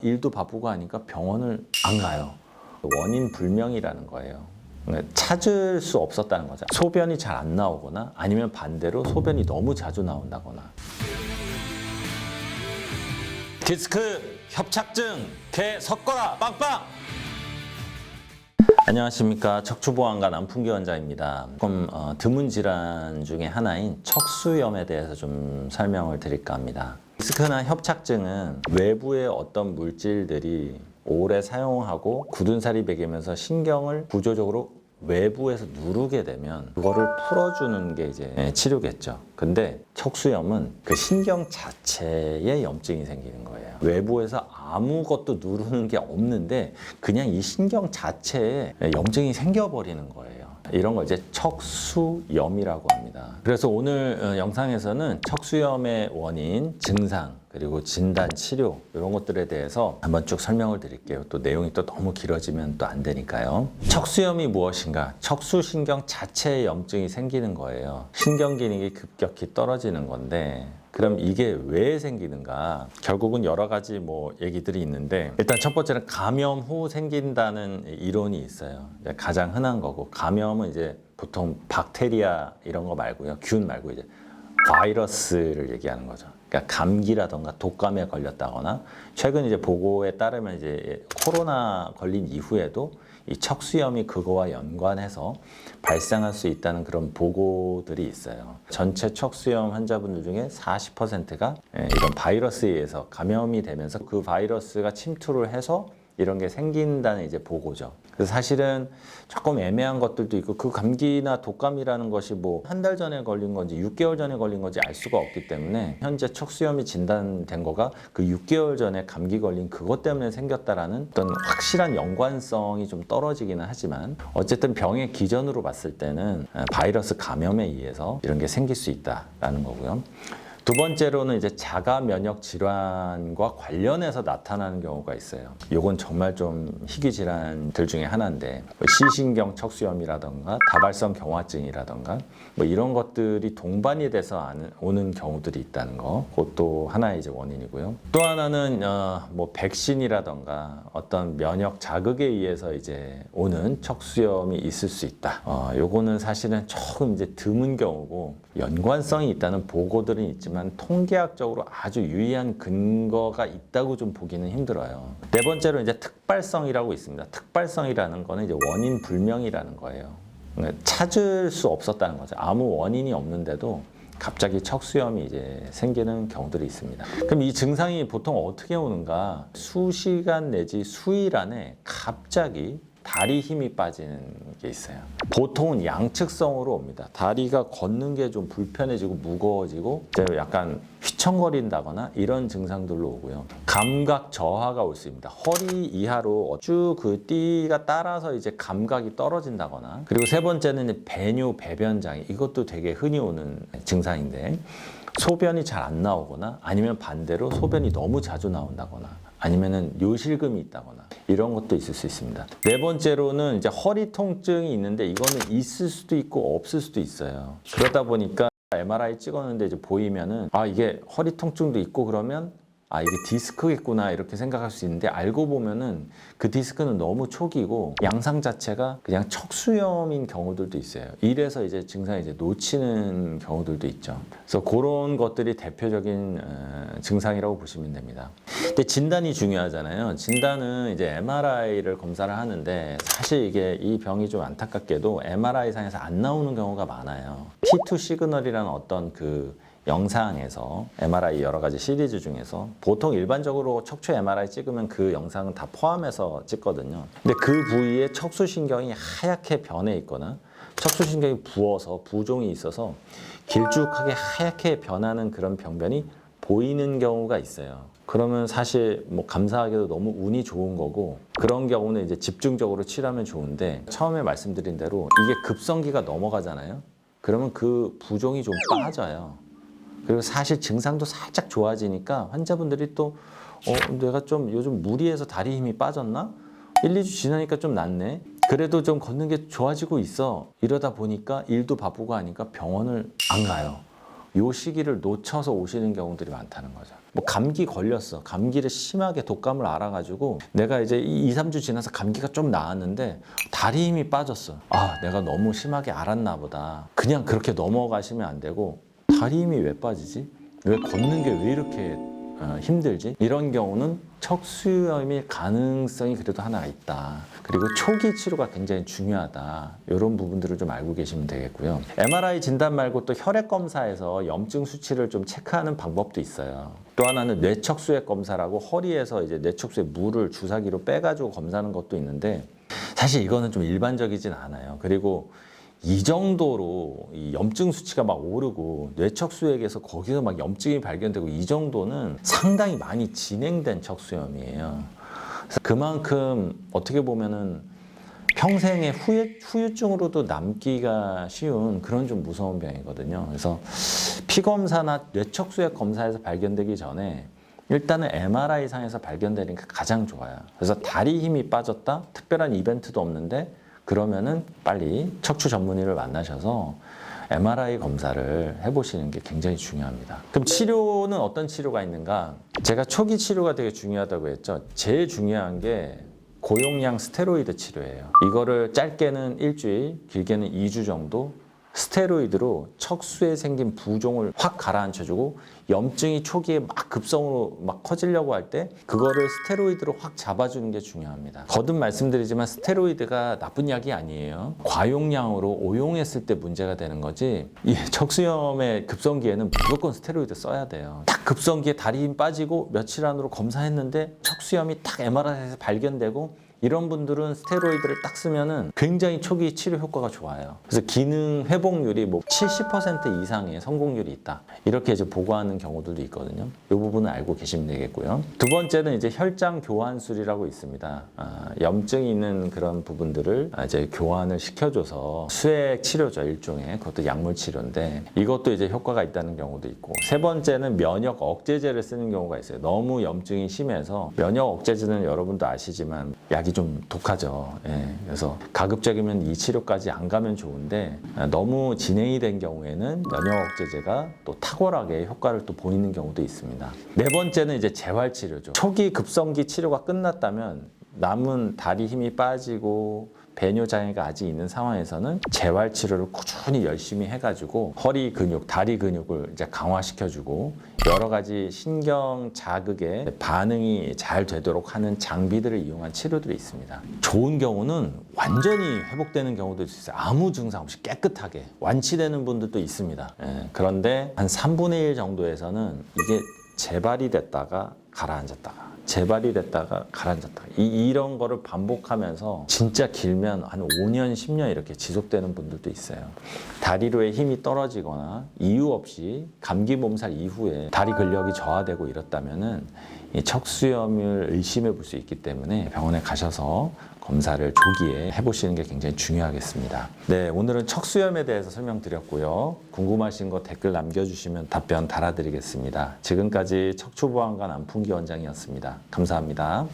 일도 바쁘고 하니까 병원을 안 가요. 원인 불명이라는 거예요. 찾을 수 없었다는 거죠. 소변이 잘 안 나오거나 아니면 반대로 소변이 너무 자주 나온다거나. 디스크 협착증 개 섞어라 빵빵. 안녕하십니까, 척추보안과 남풍기 원장입니다. 조금 드문 질환 중에 하나인 척수염에 대해서 좀 설명을 드릴까 합니다. 디스크나 협착증은 외부의 어떤 물질들이 오래 사용하고 굳은 살이 배기면서 신경을 구조적으로 외부에서 누르게 되면 그거를 풀어주는 게 이제 치료겠죠. 근데 척수염은 그 신경 자체에 염증이 생기는 거예요. 외부에서 아무것도 누르는 게 없는데 그냥 이 신경 자체에 염증이 생겨버리는 거예요. 이런 걸 이제 척수염이라고 합니다. 그래서 오늘 영상에서는 척수염의 원인, 증상, 그리고 진단, 치료 이런 것들에 대해서 한번 쭉 설명을 드릴게요. 또 내용이 또 너무 길어지면 또 안 되니까요. 척수염이 무엇인가? 척수신경 자체에 염증이 생기는 거예요. 신경 기능이 급격히 떨어지는 건데 그럼 이게 왜 생기는가? 결국은 여러 가지 얘기들이 있는데 일단 첫 번째는 감염 후 생긴다는 이론이 있어요. 가장 흔한 거고, 감염은 이제 보통 박테리아 이런 거 말고요, 균 말고 이제 바이러스를 얘기하는 거죠. 그러니까 감기라던가 독감에 걸렸다거나, 최근 이제 보고에 따르면 이제 코로나 걸린 이후에도 이 척수염이 그거와 연관해서 발생할 수 있다는 그런 보고들이 있어요. 전체 척수염 환자분들 중에 40%가 이런 바이러스에 의해서 감염이 되면서 그 바이러스가 침투를 해서 이런 게 생긴다는 이제 보고죠. 그래서 사실은 조금 애매한 것들도 있고, 그 감기나 독감이라는 것이 한 달 전에 걸린 건지 6개월 전에 걸린 건지 알 수가 없기 때문에 현재 척수염이 진단된 거가 그 6개월 전에 감기 걸린 그것 때문에 생겼다라는 어떤 확실한 연관성이 좀 떨어지기는 하지만, 어쨌든 병의 기전으로 봤을 때는 바이러스 감염에 의해서 이런 게 생길 수 있다라는 거고요. 두 번째로는 이제 자가 면역 질환과 관련해서 나타나는 경우가 있어요. 이건 정말 좀 희귀 질환들 중에 하나인데, 시신경 척수염이라던가 다발성 경화증이라던가 이런 것들이 동반이 돼서 오는 경우들이 있다는 거, 그것도 하나의 이제 원인이고요. 또 하나는 백신이라던가 어떤 면역 자극에 의해서 이제 오는 척수염이 있을 수 있다. 요거는 사실은 조금 이제 드문 경우고 연관성이 있다는 보고들은 있지만 통계학적으로 아주 유의한 근거가 있다고 좀 보기는 힘들어요. 네 번째로 이제 특발성이라고 있습니다. 특발성이라는 거는 이제 원인 불명이라는 거예요. 찾을 수 없었다는 거죠. 아무 원인이 없는데도 갑자기 척수염이 이제 생기는 경우들이 있습니다. 그럼 이 증상이 보통 어떻게 오는가? 수시간 내지 수일 안에 갑자기 다리 힘이 빠지는 게 있어요. 보통은 양측성으로 옵니다. 다리가 걷는 게 좀 불편해지고 무거워지고 약간 휘청거린다거나 이런 증상들로 오고요. 감각 저하가 올 수 있습니다. 허리 이하로 쭉 그 띠가 따라서 이제 감각이 떨어진다거나, 그리고 세 번째는 배뇨, 배변 장애. 이것도 되게 흔히 오는 증상인데, 소변이 잘 안 나오거나 아니면 반대로 소변이 너무 자주 나온다거나 아니면은 요실금이 있다거나 이런 것도 있을 수 있습니다. 네 번째로는 이제 허리 통증이 있는데, 이거는 있을 수도 있고 없을 수도 있어요. 그러다 보니까 MRI 찍었는데 이제 보이면은 이게 허리 통증도 있고, 그러면 이게 디스크겠구나 이렇게 생각할 수 있는데, 알고 보면은 그 디스크는 너무 초기고 양상 자체가 그냥 척수염인 경우들도 있어요. 이래서 이제 증상이 이제 놓치는 경우들도 있죠. 그래서 그런 것들이 대표적인 증상이라고 보시면 됩니다. 근데 진단이 중요하잖아요. 진단은 이제 MRI를 검사를 하는데, 사실 이게 이 병이 좀 안타깝게도 MRI 상에서 안 나오는 경우가 많아요. P2 시그널이라는 어떤 그 영상에서, MRI 여러 가지 시리즈 중에서 보통 일반적으로 척추 MRI 찍으면 그 영상은 다 포함해서 찍거든요. 근데 그 부위에 척수신경이 하얗게 변해 있거나 척수신경이 부어서 부종이 있어서 길쭉하게 하얗게 변하는 그런 병변이 보이는 경우가 있어요. 그러면 사실 감사하게도 너무 운이 좋은 거고, 그런 경우는 이제 집중적으로 치료하면 좋은데, 처음에 말씀드린 대로 이게 급성기가 넘어가잖아요. 그러면 그 부종이 좀 빠져요. 그리고 사실 증상도 살짝 좋아지니까 환자분들이 또 내가 좀 요즘 무리해서 다리 힘이 빠졌나? 1, 2주 지나니까 좀 낫네. 그래도 좀 걷는 게 좋아지고 있어. 이러다 보니까 일도 바쁘고 하니까 병원을 안 가요. 요 시기를 놓쳐서 오시는 경우들이 많다는 거죠. 뭐 감기 걸렸어. 감기를 심하게 독감을 알아가지고 내가 이제 2, 3주 지나서 감기가 좀 나았는데 다리 힘이 빠졌어. 아, 내가 너무 심하게 앓았나 보다. 그냥 그렇게 넘어가시면 안 되고 다리 힘이 왜 빠지지? 왜 걷는 게 왜 이렇게 힘들지? 이런 경우는 척수염일 가능성이 그래도 하나 있다. 그리고 초기 치료가 굉장히 중요하다. 이런 부분들을 좀 알고 계시면 되겠고요. MRI 진단 말고 또 혈액 검사에서 염증 수치를 좀 체크하는 방법도 있어요. 또 하나는 뇌척수액 검사라고 허리에서 이제 뇌척수에 물을 주사기로 빼가지고 검사하는 것도 있는데 사실 이거는 좀 일반적이진 않아요. 그리고 이 정도로 이 염증 수치가 막 오르고 뇌척수액에서 거기서 막 염증이 발견되고 이 정도는 상당히 많이 진행된 척수염이에요. 그래서 그만큼 어떻게 보면은 평생의 후유증으로도 남기가 쉬운 그런 좀 무서운 병이거든요. 그래서 피 검사나 뇌척수액 검사에서 발견되기 전에 일단은 MRI 상에서 발견되는 게 가장 좋아요. 그래서 다리 힘이 빠졌다, 특별한 이벤트도 없는데 그러면은 빨리 척추 전문의를 만나셔서 MRI 검사를 해보시는 게 굉장히 중요합니다. 그럼 치료는 어떤 치료가 있는가? 제가 초기 치료가 되게 중요하다고 했죠. 제일 중요한 게 고용량 스테로이드 치료예요. 이거를 짧게는 일주일, 길게는 2주 정도 스테로이드로 척수에 생긴 부종을 확 가라앉혀주고 염증이 초기에 막 급성으로 막 커지려고 할 때 그거를 스테로이드로 확 잡아주는 게 중요합니다. 거듭 말씀드리지만 스테로이드가 나쁜 약이 아니에요. 과용량으로 오용했을 때 문제가 되는 거지 이 척수염의 급성기에는 무조건 스테로이드 써야 돼요. 딱 급성기에 다리 힘 빠지고 며칠 안으로 검사했는데 척수염이 딱 MRI에서 발견되고 이런 분들은 스테로이드를 딱 쓰면은 굉장히 초기 치료 효과가 좋아요. 그래서 기능 회복률이 뭐 70% 이상의 성공률이 있다. 이렇게 이제 보고하는 경우들도 있거든요. 이 부분은 알고 계시면 되겠고요. 두 번째는 이제 혈장 교환술이라고 있습니다. 염증이 있는 그런 부분들을 이제 교환을 시켜줘서 수액 치료죠, 일종의. 그것도 약물 치료인데 이것도 이제 효과가 있다는 경우도 있고. 세 번째는 면역 억제제를 쓰는 경우가 있어요. 너무 염증이 심해서 면역 억제제는 여러분도 아시지만 약이 좀 독하죠. 예, 그래서 가급적이면 이 치료까지 안 가면 좋은데 너무 진행이 된 경우에는 면역 억제제가 또 탁월하게 효과를 또 보이는 경우도 있습니다. 네 번째는 이제 재활 치료죠. 초기 급성기 치료가 끝났다면 남은 다리 힘이 빠지고 배뇨 장애가 아직 있는 상황에서는 재활 치료를 꾸준히 열심히 해가지고 허리 근육, 다리 근육을 이제 강화시켜주고 여러 가지 신경 자극에 반응이 잘 되도록 하는 장비들을 이용한 치료들이 있습니다. 좋은 경우는 완전히 회복되는 경우도 있어요. 아무 증상 없이 깨끗하게 완치되는 분들도 있습니다. 예, 그런데 한 3분의 1 정도에서는 이게 재발이 됐다가 가라앉았다가 재발이 됐다가 가라앉았다. 이런 거를 반복하면서 진짜 길면 한 5년, 10년 이렇게 지속되는 분들도 있어요. 다리로의 힘이 떨어지거나 이유 없이 감기 몸살 이후에 다리 근력이 저하되고 이렇다면은 이 척수염을 의심해 볼 수 있기 때문에 병원에 가셔서 검사를 조기에 해보시는 게 굉장히 중요하겠습니다. 네, 오늘은 척수염에 대해서 설명드렸고요. 궁금하신 거 댓글 남겨주시면 답변 달아드리겠습니다. 지금까지 척추보안관 안풍기 원장이었습니다. 감사합니다.